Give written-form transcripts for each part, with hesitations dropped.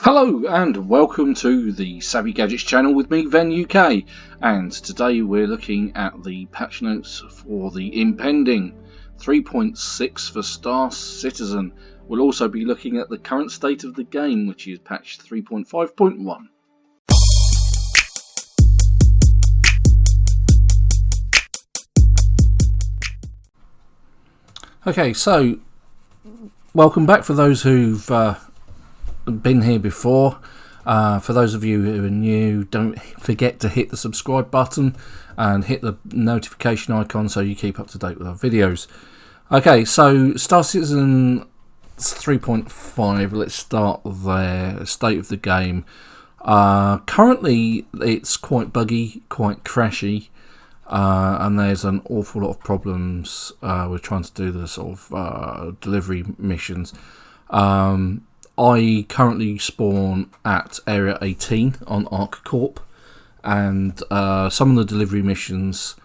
Hello and welcome to the Savvy Gadgetz channel with me, Ven UK, and today we're looking at the patch notes for the impending 3.6 for Star Citizen. We'll also be looking at the current state of the game, which is patch 3.5.1. Okay, so welcome back for those who've been here before. For those of you who are new, don't forget to hit the subscribe button and hit the notification icon so you keep up to date with our videos. Okay, so Star Citizen 3.5, let's start there. State of the game. Currently it's quite buggy, quite crashy, and there's an awful lot of problems with trying to do the sort of delivery missions. I currently spawn at Area 18 on Arc Corp, and some of the delivery missions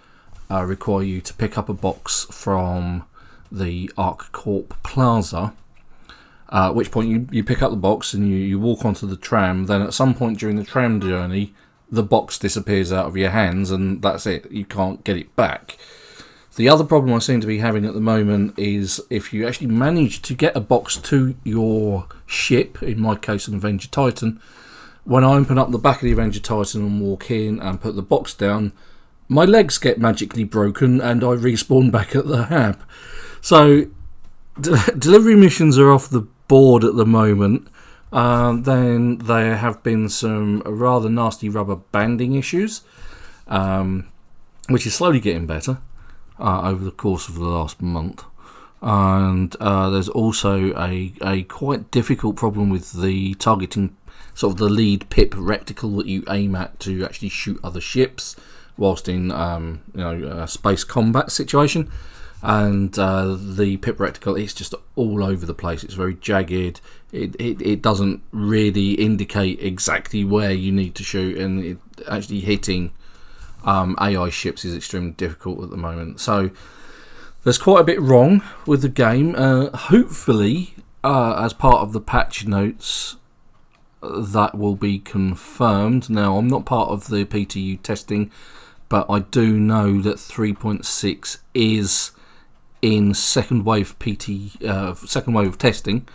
require you to pick up a box from the Arc Corp Plaza, at which point you pick up the box and you walk onto the tram. Then at some point during the tram journey, the box disappears out of your hands and that's it, you can't get it back. The other problem I seem to be having at the moment is if you actually manage to get a box to your ship, in my case an Avenger Titan, when I open up the back of the Avenger Titan and walk in and put the box down, my legs get magically broken and I respawn back at the hab. So delivery missions are off the board at the moment. Then there have been some rather nasty rubber banding issues, which is slowly getting better. Over the course of the last month, and there's also a quite difficult problem with the targeting, sort of the lead pip reticle that you aim at to actually shoot other ships whilst in a space combat situation, and the pip reticle is just all over the place. It's very jagged. It doesn't really indicate exactly where you need to shoot, and it actually hitting AI ships is extremely difficult at the moment. So there's quite a bit wrong with the game. Hopefully, as part of the patch notes, that will be confirmed. Now, I'm not part of the PTU testing, but I do know that 3.6 is in second wave of testing.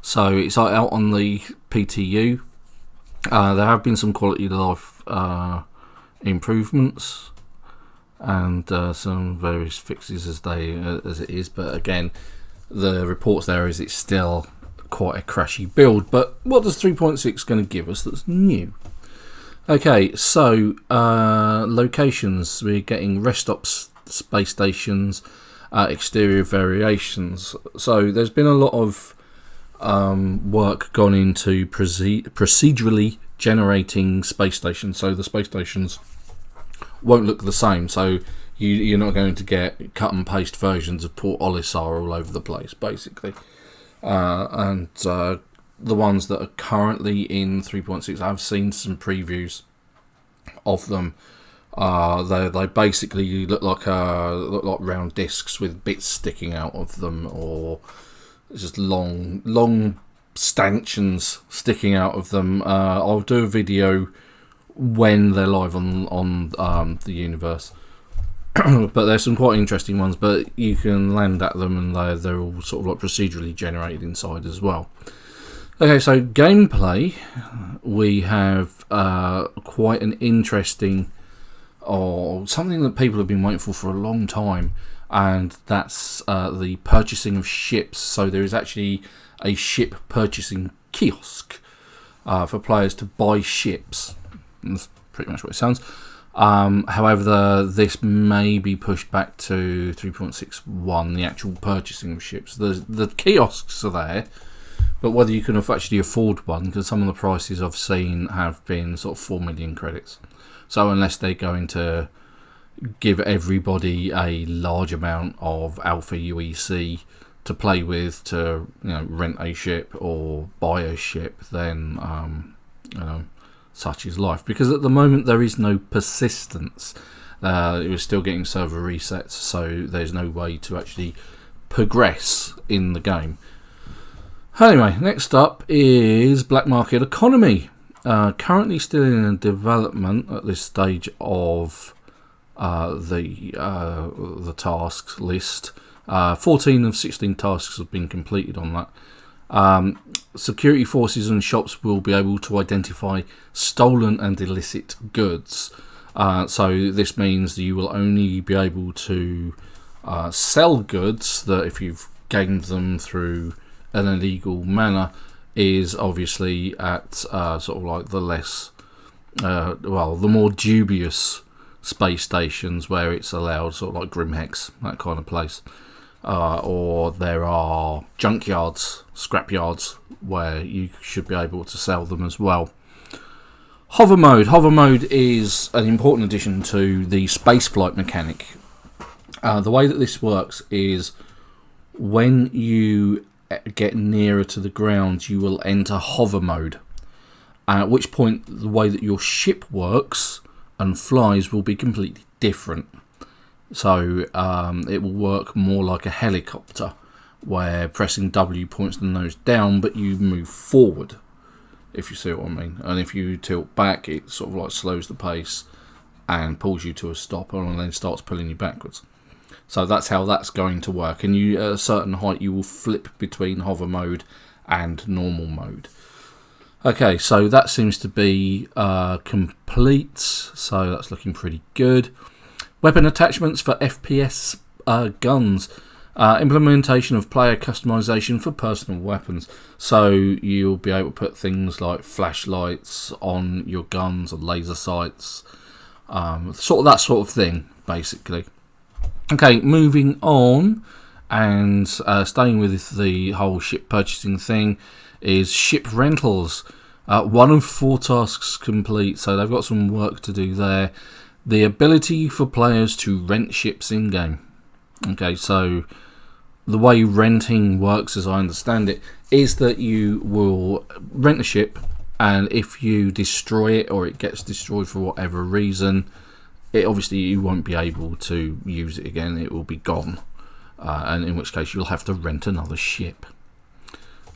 So it's out on the PTU. There have been some quality of life improvements and some various fixes as it is, but again, the reports there is it's still quite a crashy build. But what does 3.6 going to give us that's new? Okay, so locations, we're getting rest stops, space stations, exterior variations. So there's been a lot of work gone into procedurally generating space stations, so the space stations won't look the same. So you're not going to get cut and paste versions of Port Olisar all over the place, basically. And the ones that are currently in 3.6, I've seen some previews of them. They basically look like round discs with bits sticking out of them, or just long stanchions sticking out of them. I'll do a video when they're live on the universe. But there's some quite interesting ones, but you can land at them and they're all sort of like procedurally generated inside as well. Okay, so gameplay, we have quite an interesting, or something that people have been waiting for a long time, and that's the purchasing of ships. So there is actually a ship purchasing kiosk for players to buy ships. That's pretty much what it sounds. However, this may be pushed back to 3.61, the actual purchasing of ships. The kiosks are there, but whether you can actually afford one, because some of the prices I've seen have been sort of 4 million credits. So unless they're going to give everybody a large amount of Alpha UEC to play with, to rent a ship or buy a ship, then such is life. Because at the moment there is no persistence. It was still getting server resets, so there's no way to actually progress in the game. Anyway, next up is Black Market Economy. Currently still in development at this stage of the tasks list. 14 of 16 tasks have been completed on that. Security forces and shops will be able to identify stolen and illicit goods. So this means that you will only be able to sell goods that, if you've gained them through an illegal manner, is obviously at sort of like the less, the more dubious space stations where it's allowed, sort of like Grimhex, that kind of place. Or there are junkyards, scrapyards, where you should be able to sell them as well. Hover mode. Hover mode is an important addition to the spaceflight mechanic. The way that this works is when you get nearer to the ground, you will enter hover mode. At which point, the way that your ship works and flies will be completely different. So it will work more like a helicopter, where pressing W points the nose down, but you move forward, if you see what I mean. And if you tilt back, it sort of like slows the pace and pulls you to a stop, and then starts pulling you backwards. So that's how that's going to work. And you, at a certain height, you will flip between hover mode and normal mode. Okay, so that seems to be complete. So that's looking pretty good. Weapon attachments for FPS guns. Implementation of player customization for personal weapons. So you'll be able to put things like flashlights on your guns or laser sights. Sort of that sort of thing, basically. Okay, moving on, and staying with the whole ship purchasing thing, is ship rentals. 1 of 4 tasks complete, so they've got some work to do there. The ability for players to rent ships in-game. Okay, so the way renting works, as I understand it, is that you will rent a ship, and if you destroy it or it gets destroyed for whatever reason, obviously you won't be able to use it again. It will be gone, and in which case you'll have to rent another ship.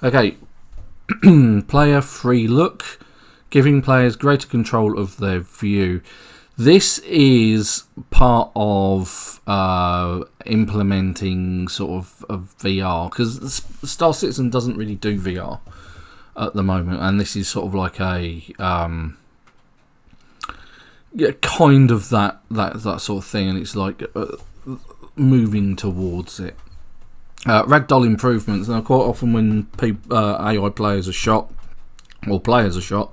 Okay, player free look, giving players greater control of their view. This is part of implementing sort of VR, because Star Citizen doesn't really do VR at the moment, and this is sort of like a kind of that sort of thing, and it's like moving towards it. Ragdoll improvements. Now, quite often when AI players are shot, or players are shot,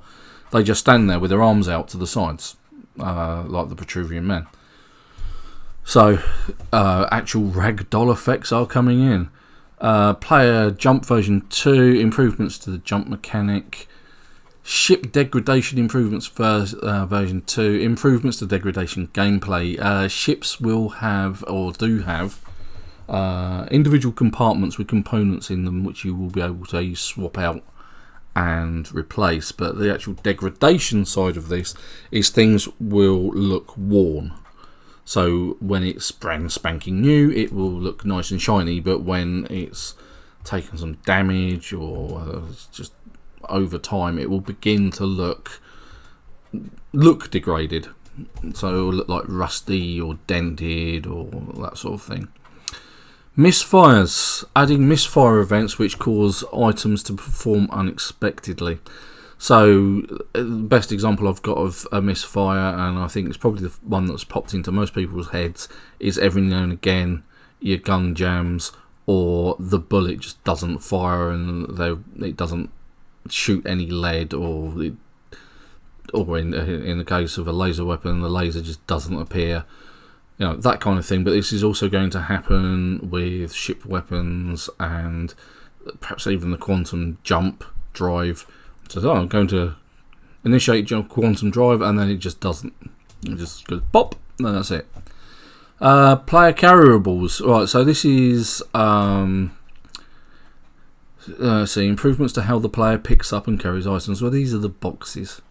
they just stand there with their arms out to the sides, like the Petruvian Men. So actual ragdoll effects are coming in. Player jump version 2, improvements to the jump mechanic. Ship degradation improvements version 2, improvements to degradation gameplay. Ships will have, or do have, individual compartments with components in them which you will be able to swap out and replace. But the actual degradation side of this is things will look worn. So when it's brand spanking new, it will look nice and shiny, but when it's taken some damage or just over time, it will begin to look degraded. So it will look like rusty or dented or that sort of thing. Misfires. Adding misfire events which cause items to perform unexpectedly. So the best example I've got of a misfire, and I think it's probably the one that's popped into most people's heads, is every now and again your gun jams, or the bullet just doesn't fire and it doesn't shoot any lead, or in the case of a laser weapon, the laser just doesn't appear. You know, that kind of thing. But this is also going to happen with ship weapons and perhaps even the quantum jump drive. So I'm going to initiate jump quantum drive, and then it just doesn't. It just goes pop, and then that's it. Player carryables. Right, so this is improvements to how the player picks up and carries items. Well, these are the boxes.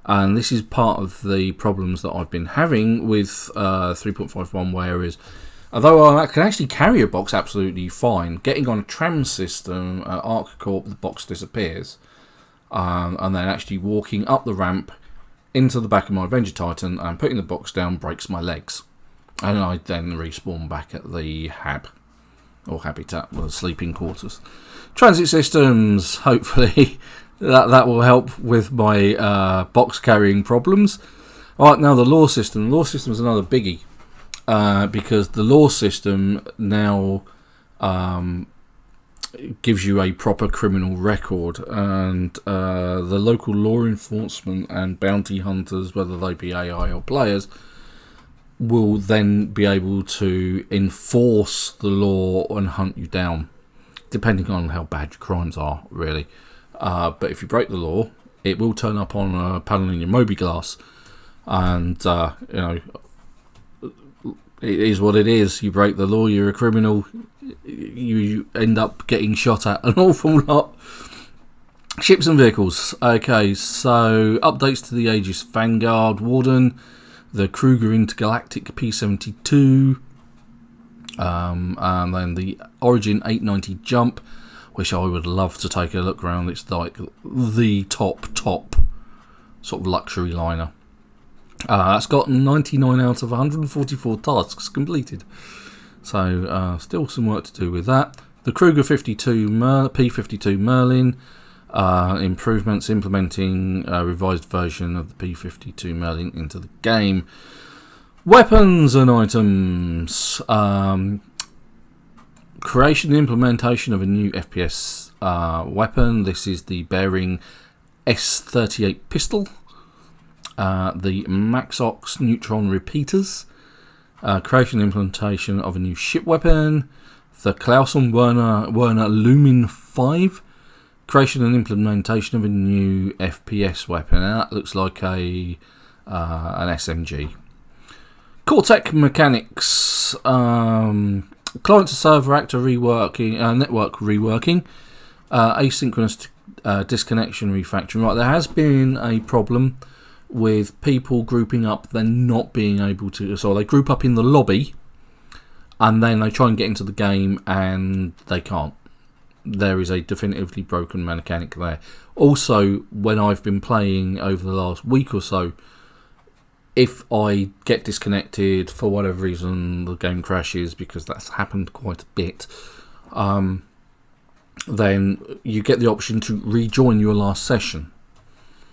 And this is part of the problems that I've been having with 3.51, whereas Although I can actually carry a box absolutely fine. Getting on a tram system at Arc Corp, the box disappears. And then actually walking up the ramp into the back of my Avenger Titan and putting the box down breaks my legs. And I then respawn back at the hab, or habitat, or sleeping quarters. Transit systems, hopefully that will help with my box carrying problems. Alright, now the law system. The law system is another biggie, because the law system now gives you a proper criminal record, and the local law enforcement and bounty hunters, whether they be AI or players, will then be able to enforce the law and hunt you down, depending on how bad your crimes are, really. But if you break the law, it will turn up on a panel in your Moby glass, and it is what it is. You break the law, you're a criminal. You end up getting shot at an awful lot. Ships and vehicles. Okay, so updates to the Aegis Vanguard Warden, the Kruger Intergalactic P-72, and then the Origin 890 Jump, which I would love to take a look around. It's like the top sort of luxury liner. That's got 99 out of 144 tasks completed. So still some work to do with that. The Kruger P-52 Merlin, improvements implementing a revised version of the P-52 Merlin into the game. Weapons and items. Creation and implementation of a new FPS weapon. This is the Bearing S38 pistol. The Maxox neutron repeaters. Creation and implementation of a new ship weapon. The Clausen Werner Lumin 5. Creation and implementation of a new FPS weapon. Now that looks like an SMG. Cortec mechanics. Client to server actor reworking, network reworking. Asynchronous disconnection refactoring. Right, there has been a problem with people grouping up, then not being able to. So they group up in the lobby, and then they try and get into the game, and they can't. There is a definitively broken mechanic there. Also, when I've been playing over the last week or so, if I get disconnected for whatever reason, the game crashes, because that's happened quite a bit, then you get the option to rejoin your last session.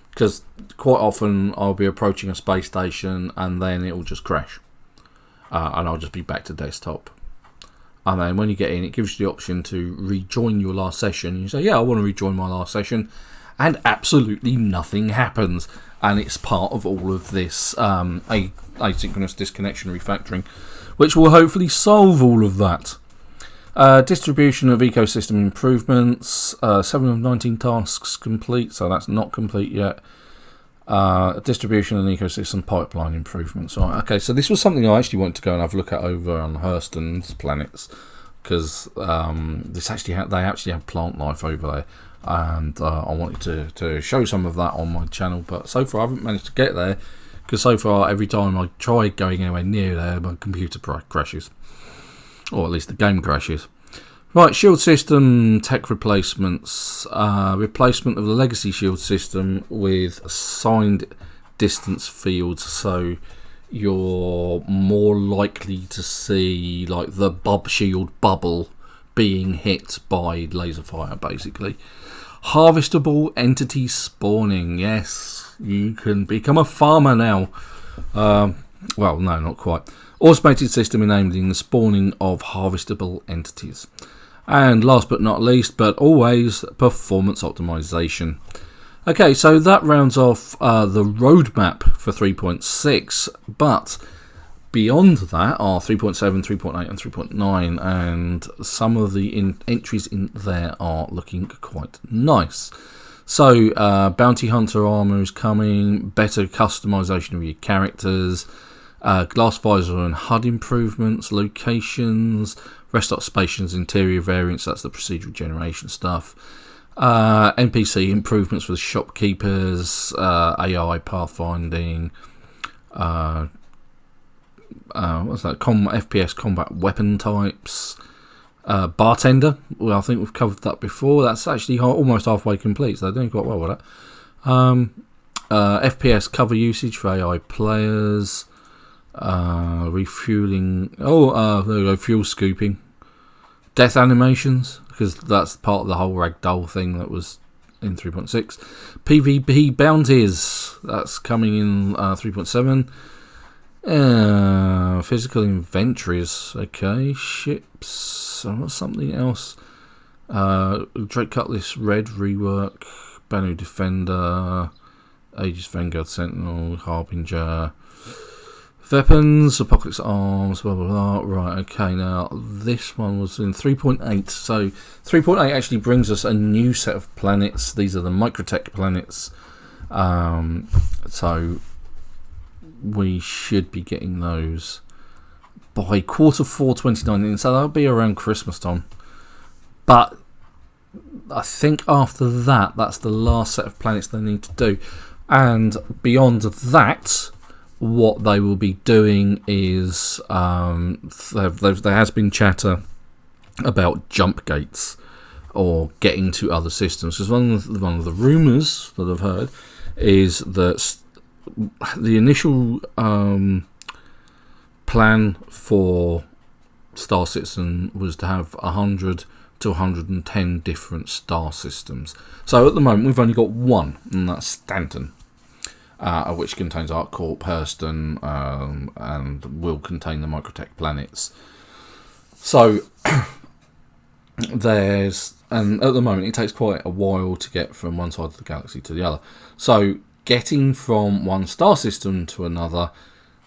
Because quite often I'll be approaching a space station and then it will just crash. And I'll just be back to desktop. And then when you get in, it gives you the option to rejoin your last session. You say, yeah, I want to rejoin my last session. And absolutely nothing happens. And it's part of all of this asynchronous disconnection refactoring, which will hopefully solve all of that. Distribution of ecosystem improvements. 7 of 19 tasks complete, so that's not complete yet. Distribution and ecosystem pipeline improvements. Right, okay, so this was something I actually wanted to go and have a look at over on Hurston's planets, because they actually have plant life over there, and I wanted to show some of that on my channel, but so far I haven't managed to get there, because so far every time I try going anywhere near there, my computer crashes. Or at least the game crashes. Right, shield system tech replacements. Replacement of the legacy shield system with assigned distance fields, so you're more likely to see like the shield bubble being hit by laser fire, basically. Harvestable entity spawning. Yes, you can become a farmer now. Well, no, not quite. Automated system enabling the spawning of harvestable entities. And last but not least, but always, performance optimization. Okay, so that rounds off the roadmap for 3.6, but beyond that are 3.7, 3.8 and 3.9, and some of the entries in there are looking quite nice. So, Bounty Hunter armor is coming, better customization of your characters, glass visor and HUD improvements, locations, rest stop stations, interior variants, that's the procedural generation stuff, NPC improvements for the shopkeepers, AI pathfinding, what's that? FPS combat weapon types. Bartender. Well, I think we've covered that before. That's actually almost halfway complete, so they're doing quite well with that. FPS cover usage for AI players. Refueling. Oh, there we go. Fuel scooping. Death animations, because that's part of the whole ragdoll thing that was in 3.6. PvP bounties. That's coming in 3.7. Physical inventories. Okay. Ships. Something else. Drake Cutlass Red rework. Banu Defender. Aegis Vanguard Sentinel. Harbinger. Weapons, Apocalypse Arms, blah blah blah. Right, okay, now this one was in 3.8. So 3.8 actually brings us a new set of planets. These are the Microtech planets. So we should be getting those by Q4 2019. So that'll be around Christmas time. But I think after that, that's the last set of planets they need to do. And beyond that, what they will be doing is there has been chatter about jump gates or getting to other systems. Because one of the rumours that I've heard is that the initial plan for Star Citizen was to have 100 to 110 different star systems. So at the moment we've only got one, and that's Stanton. Which contains ArcCorp, Hurston, and will contain the Microtech planets. So and at the moment it takes quite a while to get from one side of the galaxy to the other. So getting from one star system to another,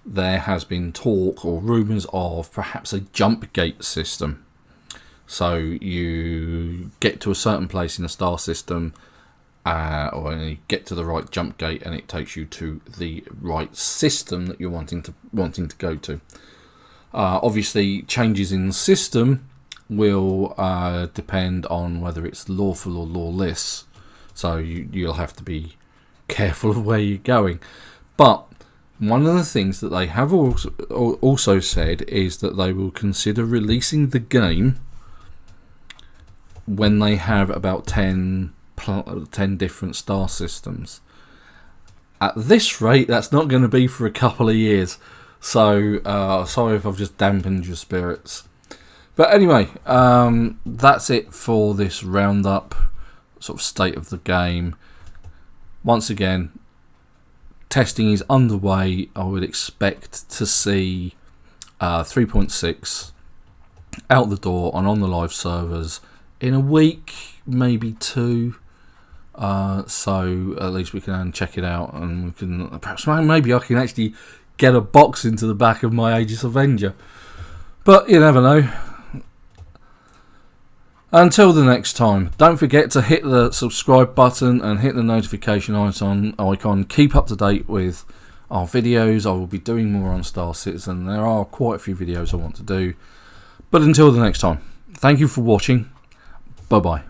there has been talk or rumours of perhaps a jump gate system. So you get to a certain place in a star system, or you get to the right jump gate, and it takes you to the right system that you're wanting to go to. Obviously, changes in the system will depend on whether it's lawful or lawless. So you'll have to be careful of where you're going. But one of the things that they have also said is that they will consider releasing the game when they have about 10 different star systems. At this rate, that's not going to be for a couple of years. So, sorry if I've just dampened your spirits. But anyway, that's it for this roundup, sort of state of the game. Once again, testing is underway. I would expect to see 3.6 out the door and on the live servers in a week, maybe 2. So at least we can check it out, and we can perhaps maybe I can actually get a box into the back of my Aegis Avenger. But you never know. Until the next time, don't forget to hit the subscribe button and hit the notification icon. Keep up to date with our videos. I will be doing more on Star Citizen. There are quite a few videos I want to do. But until the next time, thank you for watching. Bye bye.